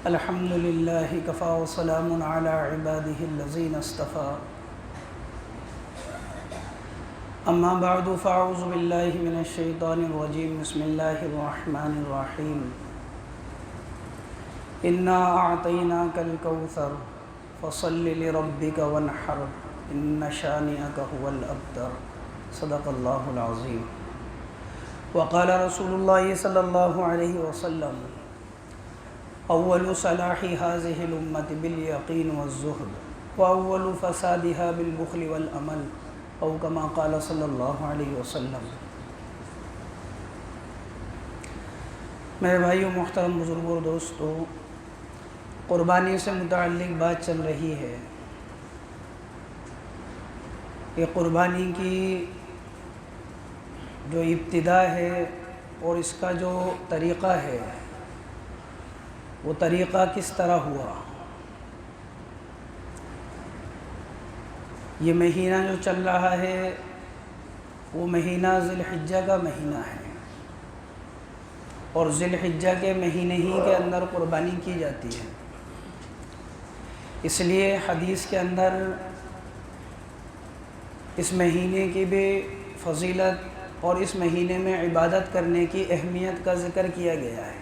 الحمد للہ کفا وسلام علی عبادہ الذین اصطفى اما بعد فاعوذ باللہ من الشیطان الرجیم بسم اللہ الرحمن الرحیم انا اعطیناک الکوثر فصل لربک وانحر ان شانئک هو الابتر صدق اللہ العظیم وقال رسول اللہ صلی اللہ علیہ وسلم اول صلاح هذه الامة بالیقین والزہد واول فسادها بالبخل والعمل او کما قال صلی اللہ علیہ وسلم۔ میرے بھائیوں، محترم بزرگوں اور دوستو، قربانی سے متعلق بات چل رہی ہے کہ قربانی کی جو ابتدا ہے اور اس کا جو طریقہ ہے وہ طریقہ کس طرح ہوا۔ یہ مہینہ جو چل رہا ہے وہ مہینہ ذی الحجہ کا مہینہ ہے، اور ذی الحجہ کے مہینے ہی کے اندر قربانی کی جاتی ہے۔ اس لیے حدیث کے اندر اس مہینے کی بھی فضیلت اور اس مہینے میں عبادت کرنے کی اہمیت کا ذکر کیا گیا ہے۔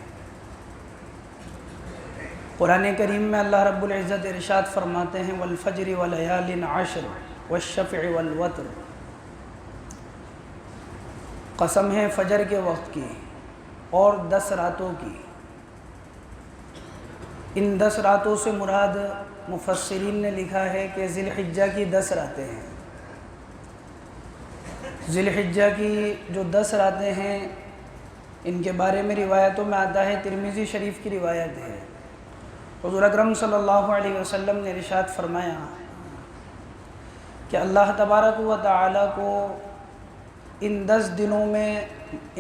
قرآن کریم میں اللہ رب العزت ارشاد فرماتے ہیں والفجر ولیال عشر والشفع والوتر، قسم ہے فجر کے وقت کی اور 10 راتوں کی۔ ان 10 راتوں سے مراد مفسرین نے لکھا ہے کہ ذی الحجہ کی 10 راتیں ہیں۔ ذی الحجہ کی جو 10 راتیں ہیں ان کے بارے میں روایتوں میں آتا ہے، ترمذی شریف کی روایت ہے، حضور اکرم صلی اللہ علیہ وسلم نے ارشاد فرمایا کہ اللہ تبارک و تعالیٰ کو ان 10 دنوں میں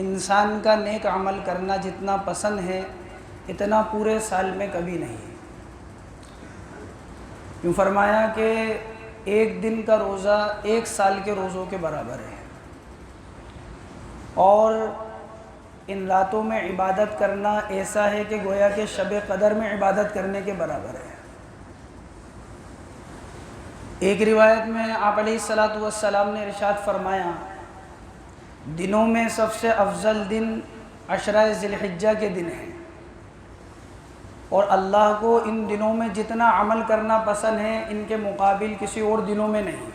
انسان کا نیک عمل کرنا جتنا پسند ہے اتنا پورے سال میں کبھی نہیں۔ یوں فرمایا کہ ایک دن کا روزہ 1 سال کے روزوں کے برابر ہے، اور ان راتوں میں عبادت کرنا ایسا ہے کہ گویا کہ شب قدر میں عبادت کرنے کے برابر ہے۔ ایک روایت میں آپ علیہ الصلوۃ نے ارشاد فرمایا دنوں میں سب سے افضل دن عشرہ ذی الحجہ کے دن ہیں، اور اللہ کو ان دنوں میں جتنا عمل کرنا پسند ہے ان کے مقابل کسی اور دنوں میں نہیں۔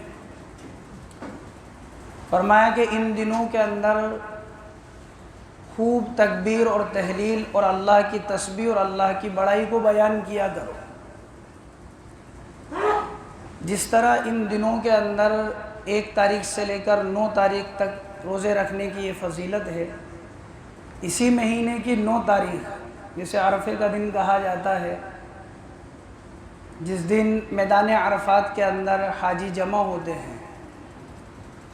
فرمایا کہ ان دنوں کے اندر خوب تکبیر اور تحلیل اور اللہ کی تسبیح اور اللہ کی بڑائی کو بیان کیا کرو۔ جس طرح ان دنوں کے اندر 1 تاریخ سے لے کر 9 تاریخ تک روزے رکھنے کی یہ فضیلت ہے، اسی مہینے کی 9 تاریخ جسے عرفے کا دن کہا جاتا ہے، جس دن میدان عرفات کے اندر حاجی جمع ہوتے ہیں،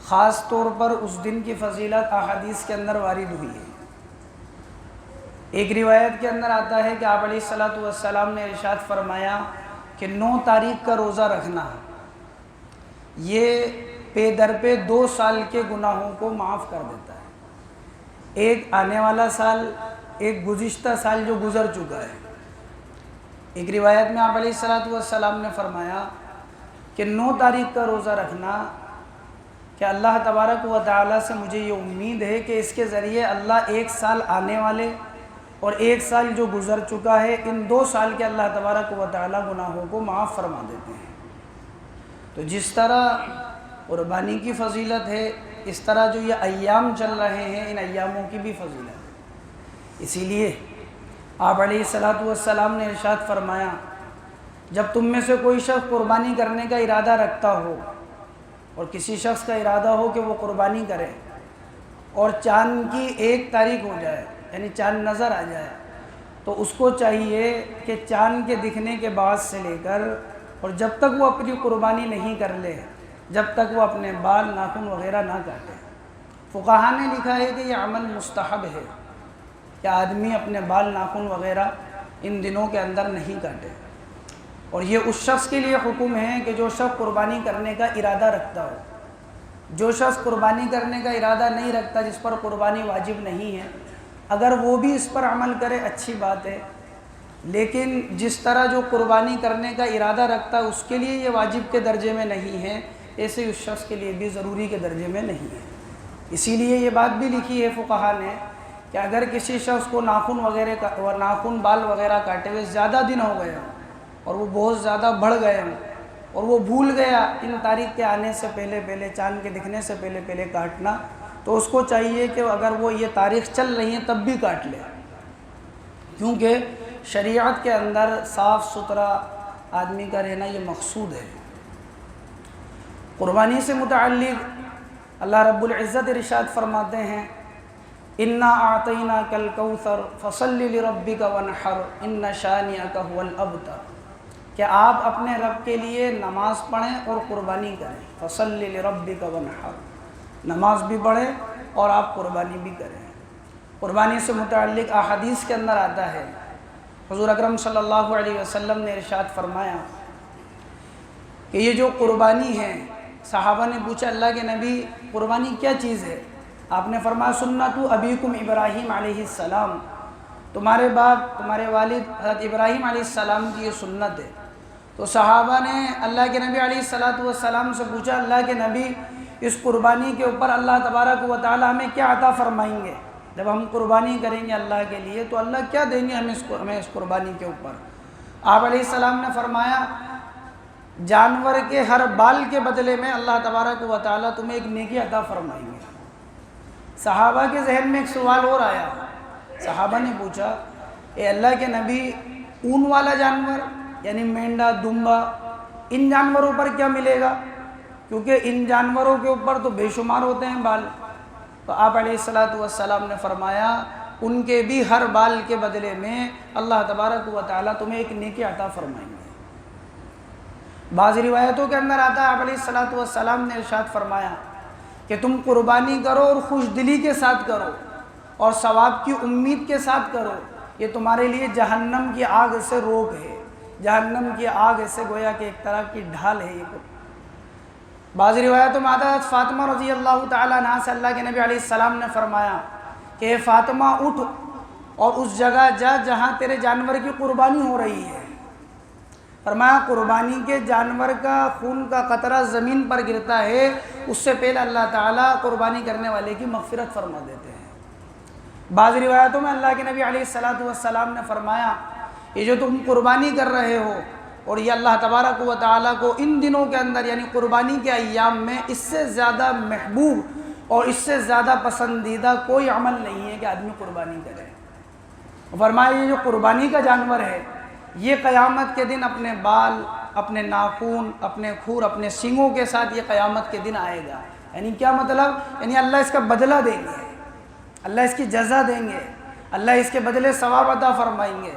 خاص طور پر اس دن کی فضیلت احادیث کے اندر وارد ہوئی ہے۔ ایک روایت کے اندر آتا ہے کہ آپ علیہ الصلوۃ نے ارشاد فرمایا کہ 9 تاریخ کا روزہ رکھنا یہ پے در پہ 2 سال کے گناہوں کو معاف کر دیتا ہے، ایک آنے والا سال، ایک گزشتہ سال جو گزر چکا ہے۔ ایک روایت میں آپ علیہ الصلوۃ نے فرمایا کہ 9 تاریخ کا روزہ رکھنا کہ اللہ تبارک و تعالیٰ سے مجھے یہ امید ہے کہ اس کے ذریعے اللہ 1 سال آنے والے اور 1 سال جو گزر چکا ہے ان 2 سال کے اللہ تبارک و تعالیٰ گناہوں کو معاف فرما دیتے ہیں۔ تو جس طرح قربانی کی فضیلت ہے، اس طرح جو یہ ایام چل رہے ہیں ان ایاموں کی بھی فضیلت ہے۔ اسی لیے آپ علیہ السلام نے ارشاد فرمایا جب تم میں سے کوئی شخص قربانی کرنے کا ارادہ رکھتا ہو اور کسی شخص کا ارادہ ہو کہ وہ قربانی کرے اور چاند کی 1 تاریخ ہو جائے، یعنی چاند نظر آ جائے، تو اس کو چاہیے کہ چاند کے دکھنے کے بعد سے لے کر اور جب تک وہ اپنی قربانی نہیں کر لے، جب تک وہ اپنے بال ناخن وغیرہ نہ کاٹے۔ فقہاء نے لکھا ہے کہ یہ عمل مستحب ہے کہ آدمی اپنے بال ناخن وغیرہ ان دنوں کے اندر نہیں کاٹے، اور یہ اس شخص کے لیے حکم ہے کہ جو شخص قربانی کرنے کا ارادہ رکھتا ہو۔ جو شخص قربانی کرنے کا ارادہ نہیں رکھتا، جس پر قربانی واجب نہیں ہے، اگر وہ بھی اس پر عمل کرے اچھی بات ہے، لیکن جس طرح جو قربانی کرنے کا ارادہ رکھتا ہے اس کے لیے یہ واجب کے درجے میں نہیں ہے، ایسے اس شخص کے لیے بھی ضروری کے درجے میں نہیں ہے۔ اسی لیے یہ بات بھی لکھی ہے فقہا نے کہ اگر کسی شخص کو ناخن بال وغیرہ کاٹے ہوئے زیادہ دن ہو گئے ہوں اور وہ بہت زیادہ بڑھ گئے ہوں اور وہ بھول گیا ان تاریخ کے آنے سے پہلے چاند کے دکھنے سے پہلے کاٹنا، تو اس کو چاہیے کہ اگر وہ یہ تاریخ چل رہی ہے تب بھی کاٹ لے، کیونکہ شریعت کے اندر صاف ستھرا آدمی کا رہنا یہ مقصود ہے۔ قربانی سے متعلق اللہ رب العزت ارشاد فرماتے ہیں اِنَّا أَعْطَيْنَاكَ الْكَوْثَرَ فَصَلِّ لِرَبِّكَ وَانْحَرْ إِنَّ شَانِئَكَ هُوَ الْأَبْتَرُ کہ آپ اپنے رب کے لیے نماز پڑھیں اور قربانی کریں۔ فَصَلِّ لِرَبِّكَ وَانْحَرْ، نماز بھی پڑھیں اور آپ قربانی بھی کریں۔ قربانی سے متعلق احادیث کے اندر آتا ہے، حضور اکرم صلی اللہ علیہ وسلم نے ارشاد فرمایا کہ یہ جو قربانی ہے، صحابہ نے پوچھا اللہ کے نبی قربانی کیا چیز ہے؟ آپ نے فرمایا سنت ابیکم ابراہیم علیہ السلام، تمہارے باپ تمہارے والد حضرت ابراہیم علیہ السلام کی یہ سنت ہے۔ تو صحابہ نے اللہ کے نبی علیہ السلام سے پوچھا اللہ کے نبی اس قربانی کے اوپر اللہ تبارک و تعالی ہمیں کیا عطا فرمائیں گے؟ جب ہم قربانی کریں گے اللہ کے لیے تو اللہ کیا دیں گے ہمیں اس قربانی کے اوپر؟ آپ علیہ السلام نے فرمایا جانور کے ہر بال کے بدلے میں اللہ تبارک و تعالی تمہیں ایک نیکی عطا فرمائیں گے۔ صحابہ کے ذہن میں ایک سوال اور آیا، صحابہ نے پوچھا اے اللہ کے نبی اون والا جانور یعنی مینڈا دمبا ان جانوروں پر کیا ملے گا؟ کیونکہ ان جانوروں کے اوپر تو بے شمار ہوتے ہیں بال۔ تو آپ علیہ السلام نے فرمایا ان کے بھی ہر بال کے بدلے میں اللہ تبارک و تعالیٰ تمہیں ایک نیکی عطا فرمائیں گے۔ بعض روایتوں کے اندر آتا ہے آپ علیہ السلام نے ارشاد فرمایا کہ تم قربانی کرو اور خوش دلی کے ساتھ کرو اور ثواب کی امید کے ساتھ کرو، یہ تمہارے لیے جہنم کی آگ سے روک ہے، جہنم کی آگ سے گویا کہ ایک طرح کی ڈھال ہے۔ یہ بعض روایتوں میں آتا ہے فاطمہ رضی اللہ تعالیٰ عنہا سے اللہ کے نبی علیہ السلام نے فرمایا کہ اے فاطمہ اٹھ اور اس جگہ جا جہاں تیرے جانور کی قربانی ہو رہی ہے۔ فرمایا قربانی کے جانور کا خون کا قطرہ زمین پر گرتا ہے اس سے پہلے اللہ تعالیٰ قربانی کرنے والے کی مغفرت فرما دیتے ہیں۔ بعض روایتوں میں اللہ کے نبی علیہ السلام نے فرمایا یہ جو تم قربانی کر رہے ہو اور یہ اللہ تبارک و تعالیٰ کو ان دنوں کے اندر یعنی قربانی کے ایام میں اس سے زیادہ محبوب اور اس سے زیادہ پسندیدہ کوئی عمل نہیں ہے کہ آدمی قربانی کرے۔ فرمایا یہ جو قربانی کا جانور ہے یہ قیامت کے دن اپنے بال اپنے ناخن اپنے کھور اپنے سینگوں کے ساتھ یہ قیامت کے دن آئے گا۔ یعنی کیا مطلب؟ یعنی اللہ اس کا بدلہ دیں گے، اللہ اس کی جزا دیں گے، اللہ اس کے بدلے ثواب عطا فرمائیں گے۔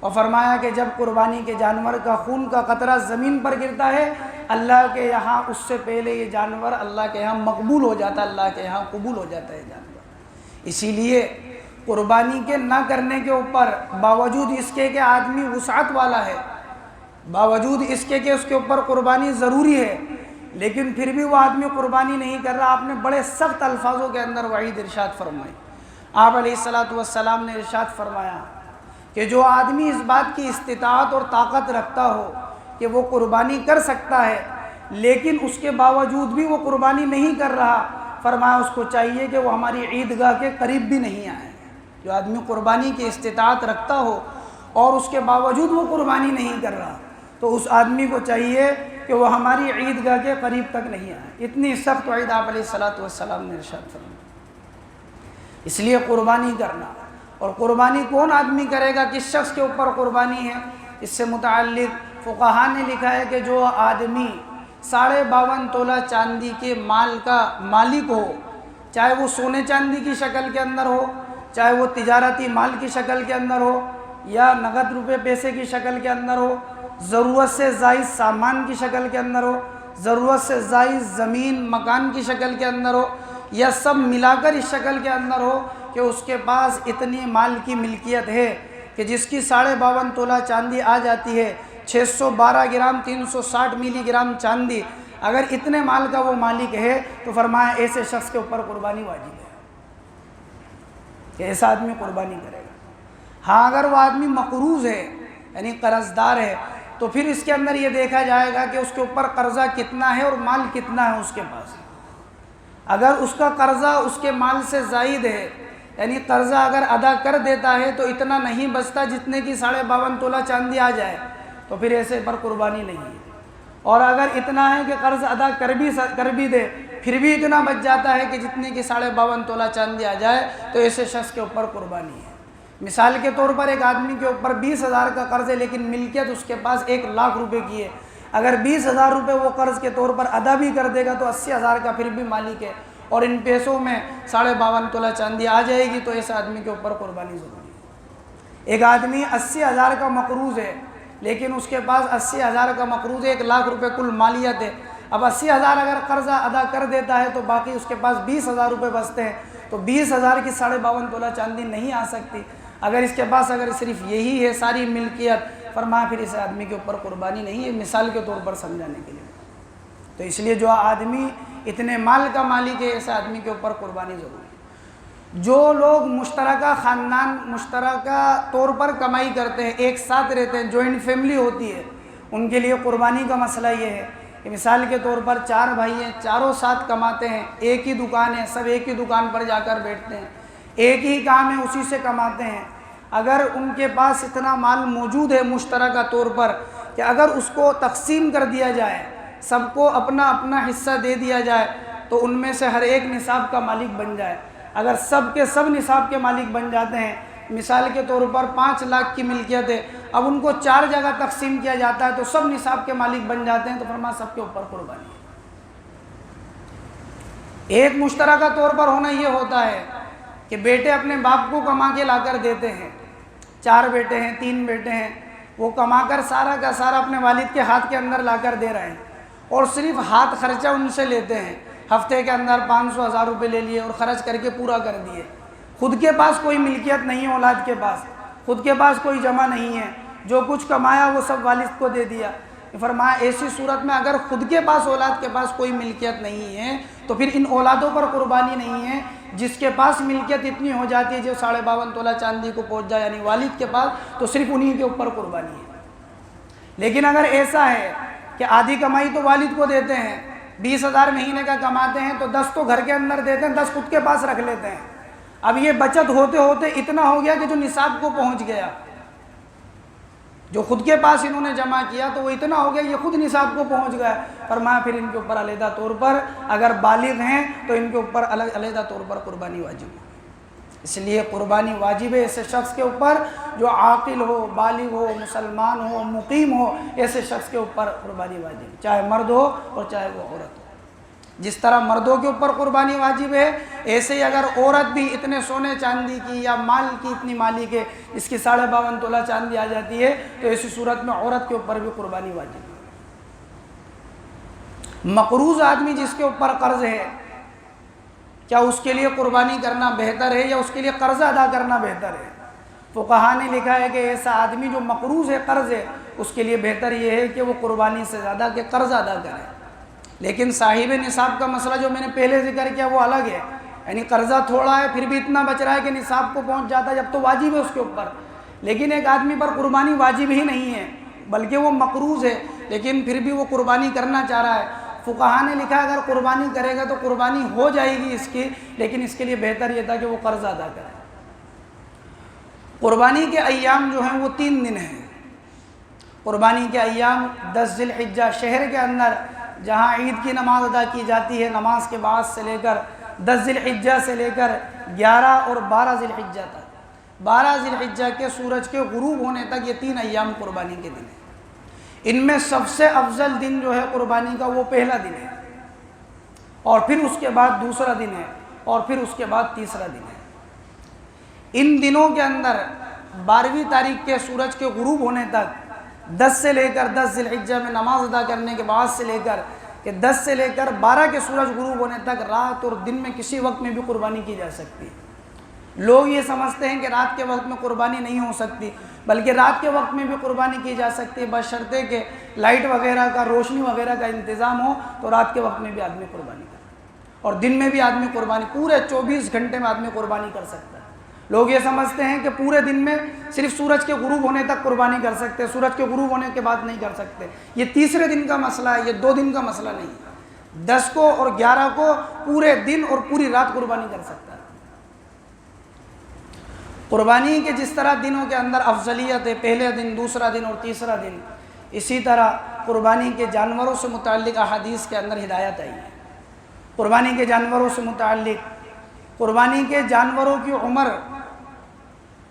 اور فرمایا کہ جب قربانی کے جانور کا خون کا قطرہ زمین پر گرتا ہے اللہ کے یہاں اس سے پہلے یہ جانور اللہ کے یہاں مقبول ہو جاتا ہے، اللہ کے یہاں قبول ہو جاتا ہے جانور۔ اسی لیے قربانی کے نہ کرنے کے اوپر باوجود اس کے کہ آدمی وسعت والا ہے، باوجود اس کے کہ اس کے اوپر قربانی ضروری ہے، لیکن پھر بھی وہ آدمی قربانی نہیں کر رہا، آپ نے بڑے سخت الفاظوں کے اندر وعید ارشاد فرمائی۔ آپ علیہ السلام نے ارشاد فرمایا کہ جو آدمی اس بات کی استطاعت اور طاقت رکھتا ہو کہ وہ قربانی کر سکتا ہے لیکن اس کے باوجود بھی وہ قربانی نہیں کر رہا، فرمایا اس کو چاہیے کہ وہ ہماری عیدگاہ کے قریب بھی نہیں آئے۔ جو آدمی قربانی کی استطاعت رکھتا ہو اور اس کے باوجود وہ قربانی نہیں کر رہا تو اس آدمی کو چاہیے کہ وہ ہماری عیدگاہ کے قریب تک نہیں آئے۔ اتنی سخت وعید آپ علیہ السلام نے ارشاد فرمائی۔ اس لیے قربانی کرنا، اور قربانی کون آدمی کرے گا، کس شخص کے اوپر قربانی ہے، اس سے متعلق فقہا نے لکھا ہے کہ جو آدمی 52.5 تولہ چاندی کے مال کا مالک ہو، چاہے وہ سونے چاندی کی شکل کے اندر ہو، چاہے وہ تجارتی مال کی شکل کے اندر ہو یا نقد روپے پیسے کی شکل کے اندر ہو، ضرورت سے زائد سامان کی شکل کے اندر ہو، ضرورت سے زائد زمین مکان کی شکل کے اندر ہو، یا سب ملا کر اس شکل کے اندر ہو کہ اس کے پاس اتنی مال کی ملکیت ہے کہ جس کی 52.5 تولہ چاندی آ جاتی ہے، 612 گرام 360 ملی گرام چاندی، اگر اتنے مال کا وہ مالک ہے تو فرمایا ایسے شخص کے اوپر قربانی واجب ہے کہ ایسا آدمی قربانی کرے گا۔ ہاں اگر وہ آدمی مقروض ہے، یعنی قرض دار ہے، تو پھر اس کے اندر یہ دیکھا جائے گا کہ اس کے اوپر قرضہ کتنا ہے اور مال کتنا ہے اس کے پاس۔ اگر اس کا قرضہ اس کے مال سے زائد ہے، یعنی قرضہ اگر ادا کر دیتا ہے تو اتنا نہیں بچتا جتنے کی 52.5 تولہ چاندی آ جائے، تو پھر ایسے پر قربانی نہیں ہے۔ اور اگر اتنا ہے کہ قرض ادا کر بھی دے پھر بھی اتنا بچ جاتا ہے کہ جتنے کی 52.5 تولہ چاندی آ جائے، تو ایسے شخص کے اوپر قربانی ہے۔ مثال کے طور پر ایک آدمی کے اوپر 20,000 کا قرض ہے، لیکن ملکیت اس کے پاس 1,00,000 روپے کی ہے۔ اگر 20,000 روپے وہ قرض کے طور پر ادا بھی کر دے گا تو 80,000 کا پھر بھی مالک ہے، اور ان پیسوں میں 52.5 تولہ چاندی آ جائے گی، تو ایسے آدمی کے اوپر قربانی ضروری ہے۔ ایک آدمی 80,000 کا مقروض ہے، لیکن اس کے پاس 80,000 کا مقروض ہے، 1,00,000 روپے کل مالیت ہے۔ اب 80,000 اگر قرضہ ادا کر دیتا ہے تو باقی اس کے پاس 20,000 روپے بچتے ہیں، تو 20,000 کی 52.5 تولہ چاندی نہیں آ سکتی۔ اگر اس کے پاس اگر صرف یہی ہے ساری ملکیت، فرمایا پھر اس آدمی کے اوپر قربانی نہیں ہے، مثال کے طور پر سمجھانے کے لیے۔ تو اس لیے جو آدمی اتنے مال کا مالک ہے، ایسے آدمی کے اوپر قربانی ضروری ہے۔ جو لوگ مشترکہ خاندان، مشترکہ طور پر کمائی کرتے ہیں، ایک ساتھ رہتے ہیں، جوائنٹ فیملی ہوتی ہے، ان کے لیے قربانی کا مسئلہ یہ ہے کہ مثال کے طور پر 4 بھائی ہیں، چاروں ساتھ کماتے ہیں، ایک ہی دکان ہے، سب ایک ہی دکان پر جا کر بیٹھتے ہیں، ایک ہی کام ہے، اسی سے کماتے ہیں۔ اگر ان کے پاس اتنا مال موجود ہے مشترکہ طور پر کہ اگر اس کو تقسیم کر دیا جائے، سب کو اپنا اپنا حصہ دے دیا جائے، تو ان میں سے ہر ایک نصاب کا مالک بن جائے۔ اگر سب کے سب نصاب کے مالک بن جاتے ہیں، مثال کے طور پر 5 لاکھ کی ملکیت ہے، اب ان کو 4 جگہ تقسیم کیا جاتا ہے تو سب نصاب کے مالک بن جاتے ہیں، تو فرمایا سب کے اوپر قربانی ہے۔ ایک مشترکہ طور پر ہونا یہ ہوتا ہے کہ بیٹے اپنے باپ کو کما کے لا کر دیتے ہیں، 4 بیٹے ہیں، 3 بیٹے ہیں، وہ کما کر سارا کا سارا اپنے والد کے ہاتھ کے اندر لا کر دے رہے ہیں، اور صرف ہاتھ خرچہ ان سے لیتے ہیں، ہفتے کے اندر 500 1000 روپے لے لیے اور خرچ کر کے پورا کر دیے۔ خود کے پاس کوئی ملکیت نہیں ہے، اولاد کے پاس خود کے پاس کوئی جمع نہیں ہے، جو کچھ کمایا وہ سب والد کو دے دیا۔ فرمایا ایسی صورت میں اگر خود کے پاس اولاد کے پاس کوئی ملکیت نہیں ہے تو پھر ان اولادوں پر قربانی نہیں ہے۔ جس کے پاس ملکیت اتنی ہو جاتی ہے جو 52.5 تولہ چاندی کو پہنچ جائے، یعنی والد کے پاس، تو صرف انہی کے اوپر قربانی ہے۔ لیکن اگر ایسا ہے کہ آدھی کمائی تو والد کو دیتے ہیں، 20,000 مہینے کا کماتے ہیں تو 10 تو گھر کے اندر دیتے ہیں، 10 خود کے پاس رکھ لیتے ہیں۔ اب یہ بچت ہوتے ہوتے اتنا ہو گیا کہ جو نصاب کو پہنچ گیا، جو خود کے پاس انہوں نے جمع کیا تو وہ اتنا ہو گیا یہ خود نصاب کو پہنچ گیا۔ فرمایا پھر ان کے اوپر علیحدہ طور پر اگر بالغ ہیں تو ان کے اوپر علیحدہ طور پر قربانی واجب ہے۔ اس لیے قربانی واجب ہے ایسے شخص کے اوپر جو عاقل ہو، بالغ ہو، مسلمان ہو، مقیم ہو، ایسے شخص کے اوپر قربانی واجب ہے، چاہے مرد ہو اور چاہے وہ عورت ہو۔ جس طرح مردوں کے اوپر قربانی واجب ہے، ایسے ہی اگر عورت بھی اتنے سونے چاندی کی یا مال کی اتنی مالک ہے، اس کی 52.5 تولہ چاندی آ جاتی ہے، تو ایسی صورت میں عورت کے اوپر بھی قربانی واجب ہے۔ مقروض آدمی جس کے اوپر قرض ہے، کیا اس کے لیے قربانی کرنا بہتر ہے یا اس کے لیے قرض ادا کرنا بہتر ہے؟ فقہا نے لکھا ہے کہ ایسا آدمی جو مقروض ہے، قرض ہے، اس کے لیے بہتر یہ ہے کہ وہ قربانی سے زیادہ کہ قرض ادا کرے۔ لیکن صاحب نصاب کا مسئلہ جو میں نے پہلے ذکر کیا وہ الگ ہے، یعنی قرضہ تھوڑا ہے پھر بھی اتنا بچ رہا ہے کہ نصاب کو پہنچ جاتا ہے، جب تو واجب ہے اس کے اوپر۔ لیکن ایک آدمی پر قربانی واجب ہی نہیں ہے بلکہ وہ مقروض ہے، لیکن پھر بھی وہ قربانی کرنا چاہ رہا ہے۔ فقہا نے لکھا اگر قربانی کرے گا تو قربانی ہو جائے گی اس کی، لیکن اس کے لیے بہتر یہ تھا کہ وہ قرض ادا کرے۔ قربانی کے ایام جو ہیں وہ 3 دن ہیں۔ قربانی کے ایام 10 ذی الحجہ شہر کے اندر جہاں عید کی نماز ادا کی جاتی ہے، نماز کے بعد سے لے کر 10 ذی الحجہ سے لے کر 11 اور 12 ذی الحجہ تک، 12 ذی الحجہ کے سورج کے غروب ہونے تک یہ 3 ایام قربانی کے دن ہیں۔ ان میں سب سے افضل دن جو ہے قربانی کا وہ پہلا دن ہے، اور پھر اس کے بعد دوسرا دن ہے، اور پھر اس کے بعد تیسرا دن ہے۔ ان دنوں کے اندر 12ویں تاریخ کے سورج کے غروب ہونے تک 10 سے لے کر 10 ذی الحجہ میں نماز ادا کرنے کے بعد سے لے کر کہ 10 سے لے کر 12 کے سورج غروب ہونے تک رات اور دن میں کسی وقت میں بھی قربانی کی جا سکتی ہے۔ لوگ یہ سمجھتے ہیں کہ رات کے وقت میں قربانی نہیں ہو سکتی، بلکہ رات کے وقت میں بھی قربانی کی جا سکتی ہے، بشرطے کہ لائٹ وغیرہ کا، روشنی وغیرہ کا انتظام ہو تو رات کے وقت میں بھی آدمی قربانی کرے، اور دن میں بھی آدمی قربانی، پورے 24 گھنٹے میں آدمی قربانی کر سکتا ہے۔ لوگ یہ سمجھتے ہیں کہ پورے دن میں صرف سورج کے غروب ہونے تک قربانی کر سکتے، سورج کے غروب ہونے کے بعد نہیں کر سکتے۔ یہ تیسرے دن کا مسئلہ ہے، یہ 2 دن کا مسئلہ نہیں ہے۔ 10 کو اور 11 کو پورے دن اور پوری رات قربانی کر سکتا ہے۔ قربانی کے جس طرح دنوں کے اندر افضلیت ہے، پہلے دن، دوسرا دن اور تیسرا دن، اسی طرح قربانی کے جانوروں سے متعلق احادیث کے اندر ہدایت آئی ہے۔ قربانی کے جانوروں سے متعلق، قربانی کے جانوروں کی عمر،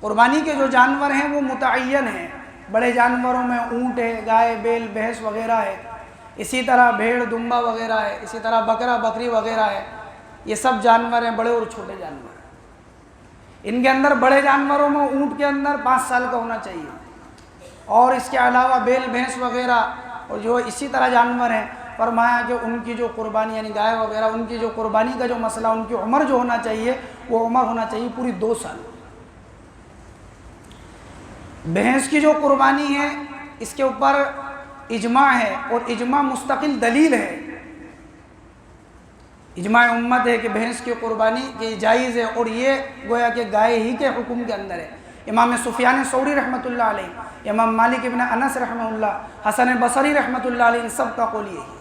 قربانی کے جو جانور ہیں وہ متعین ہیں۔ بڑے جانوروں میں اونٹ ہے، گائے، بیل، بھینس وغیرہ ہے، اسی طرح بھیڑ، دمبا وغیرہ ہے، اسی طرح بکرا، بکری وغیرہ ہے۔ یہ سب جانور ہیں، بڑے اور چھوٹے جانور۔ ان کے اندر بڑے جانوروں میں اونٹ کے اندر 5 سال کا ہونا چاہیے، اور اس کے علاوہ بیل، بھینس وغیرہ اور جو اسی طرح جانور ہیں، فرمایا کہ ان کی جو قربانی یعنی گائے وغیرہ، ان کی جو قربانی کا جو مسئلہ، ان کی عمر جو ہونا چاہیے وہ عمر ہونا چاہیے پوری 2 سال۔ بھینس کی جو قربانی ہے اس کے اوپر اجماع ہے، اور اجماع مستقل دلیل ہے، اجماع امت ہے کہ بھینس کی قربانی کی جائز ہے، اور یہ گویا کہ گائے ہی کے حکم کے اندر ہے۔ امام سفیان ثوری رحمۃ اللہ علیہ، امام مالک ابن انس رحمہ اللہ، حسن بصری رحمۃ اللہ علیہ، ان سب کا قول یہی ہے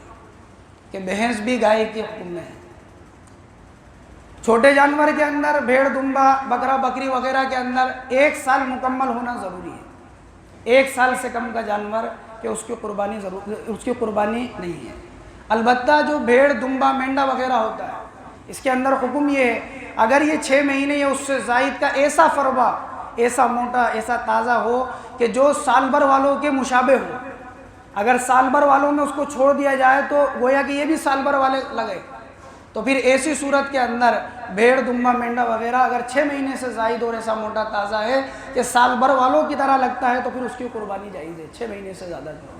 کہ بھینس بھی گائے کے حکم میں ہے۔ چھوٹے جانور کے اندر بھیڑ، دمبا، بکرا، بکری وغیرہ کے اندر 1 سال مکمل ہونا ضروری ہے۔ 1 سال سے کم کا جانور کہ اس کی قربانی نہیں ہے۔ البتہ جو بھیڑ، دمبا، مینڈا وغیرہ ہوتا ہے، اس کے اندر حکم یہ ہے اگر یہ 6 مہینے یا اس سے زائد کا ایسا فربا، ایسا موٹا، ایسا تازہ ہو کہ جو سال بھر والوں کے مشابہ ہو، اگر سال بھر والوں میں اس کو چھوڑ دیا جائے تو گویا کہ یہ بھی سال بھر والے لگے، تو پھر ایسی صورت کے اندر بھیڑ، دمبا، مینڈا وغیرہ اگر 6 مہینے سے زائد اور ایسا موٹا تازہ ہے کہ سال بھر والوں کی طرح لگتا ہے تو پھر اس کی قربانی جائز ہے، 6 مہینے سے زیادہ جو ہے۔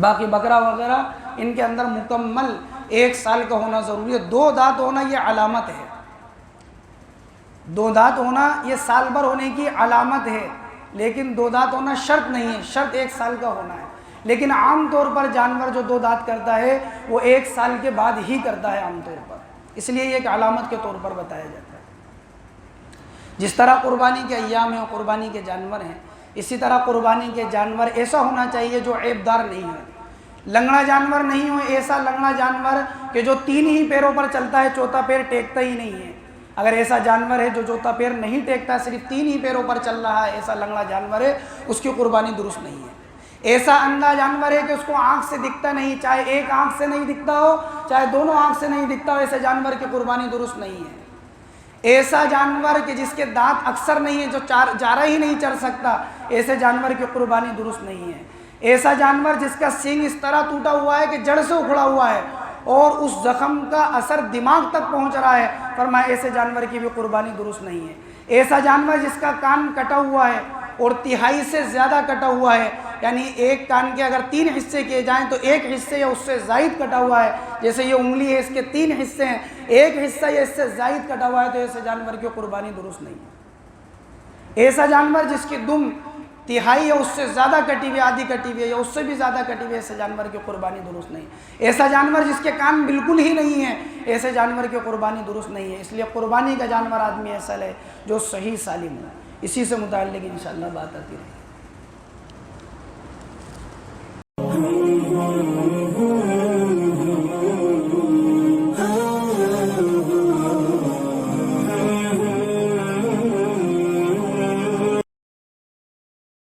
باقی بکرا وغیرہ ان کے اندر مکمل 1 سال کا ہونا ضروری ہے۔ 2 دانت ہونا یہ علامت ہے، 2 دانت ہونا یہ سال بھر ہونے کی علامت ہے، لیکن 2 دانت ہونا شرط نہیں ہے، شرط 1 سال کا ہونا ہے۔ لیکن عام طور پر جانور جو 2 دانت کرتا ہے وہ 1 سال کے بعد ہی کرتا ہے عام طور پر، اس لیے یہ ایک علامت کے طور پر بتایا جاتا ہے۔ جس طرح قربانی کے ایام ہیں، قربانی کے جانور ہیں، اسی طرح قربانی کے جانور ایسا ہونا چاہیے جو عیب دار نہیں ہو، لنگڑا جانور نہیں ہو، ایسا لنگڑا جانور کہ جو 3 ہی پیروں پر چلتا ہے، چوتھا پیر ٹیکتا ہی نہیں ہے۔ اگر ایسا جانور ہے جو چوتھا پیر نہیں ٹیکتا، صرف 3 ہی پیروں پر چل رہا ہے، ایسا لنگڑا جانور ہے، اس کی قربانی درست نہیں ہے۔ ایسا اندھا جانور ہے کہ اس کو آنکھ سے دکھتا نہیں، چاہے ایک آنکھ سے نہیں دکھتا ہو، چاہے دونوں آنکھ سے نہیں دکھتا ہو، ایسے جانور کی قربانی درست نہیں ہے۔ ایسا جانور کہ جس کے دانت اکثر نہیں ہیں، جو چارہ ہی نہیں چر سکتا، ایسے جانور کی قربانی درست نہیں ہے۔ ایسا جانور جس کا سینگ اس طرح ٹوٹا ہوا ہے کہ جڑ سے اکھڑا ہوا ہے اور اس زخم کا اثر دماغ تک پہنچ رہا ہے، فرمایا ایسے جانور کی بھی قربانی درست نہیں ہے۔ ایسا جانور جس کا کان کٹا ہوا ہے اور 1/3 سے زیادہ کٹا ہوا ہے، یعنی ایک کان کے اگر 3 حصے کیے جائیں تو 1 حصے یا اس سے زائد کٹا ہوا ہے، جیسے یہ انگلی ہے، اس کے 3 حصے ہیں، 1 حصہ یا اس سے زائد کٹا ہوا ہے، تو ایسے جانور کی قربانی درست نہیں ہے۔ ایسا جانور جس کی دم 1/3 یا اس سے زیادہ کٹی ہوئی، آدھی کٹی ہوئی ہے یا اس سے بھی زیادہ کٹی ہوئی ہے، ایسے جانور کی قربانی درست نہیں ہے۔ ایسا جانور جس کے کان بالکل ہی نہیں ہے، ایسے جانور کی قربانی درست نہیں ہے۔ اس لیے قربانی کا جانور آدمی ایسا لے جو صحیح سالم ہو۔ اسی سے متعلق انشاءاللہ بات آتی ہے۔